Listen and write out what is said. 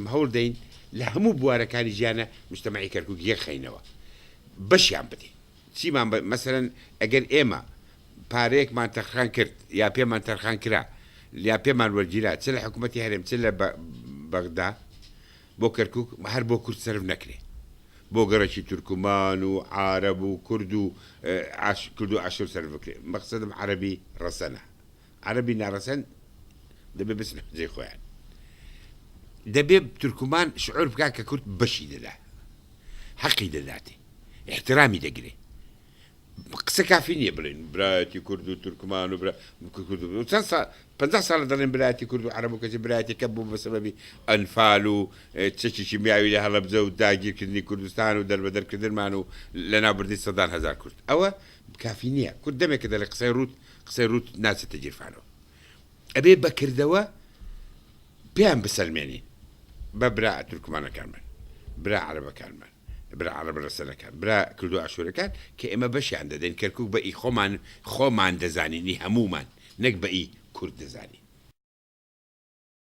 هەوڵ دەین لە هەموو بوارەکانی ژیانە مجتەمەعی کەرکووک یەکخەینەوە بەشیان بدەین چیمان مەسەرەن ئەگەر ئێمە پارەیەکمان تەرخان کرد یا پێمان تەرخان کرا یا پێمان وەرگیرا چ لە حکوومەتی هەرێم چ لە بەغدا بۆ کەرکووک هەر بۆ کورد سەرف نەکرێ بۆ گەڕەکی تورکمان و عارەب و کورد و عاشور سەرف بکرێ مەقسەدم عەرەبی ڕەسەنە عەرەبی ناڕەسەن دەبێ بچنە جێی خۆیان دەبێ تورکمان شعور بکات کە کورد بەشی دەدا حەقی دەداتێ احترامی دەگرێ قسە کافی نییە بڵێن برایەتی کورد و تورکمان و چەند ساڵ 50 ساڵ دەڵێن برایەتی کورد و عەرەب و کەسی برایەتەکە بوو بەسەبەبی ئەنفال و چەکێکی میاوی لە هەڵەبجە و داگیرکردنی کوردستان و دەربەدەرکردنمان و لە ناوبردی سەدان هەزار کورد ئەوە کافی نییە کورد دەمێکە دەڵێ قسەی ڕوت ناچێتە گیرفانەوە ئەبێ بەکردەوە پێیان بسەلمێنین بە برا تورکمانەکانمان برا عەرەبەکانمان برا عەرەب ڕەسەنەکان برا کورد و عاشوورەکان کە ئێمە بەشیان دەدەین کەرکووک بە ئی خۆمان دەزانینی هەمومان نەک بە ئی کورد دەزانین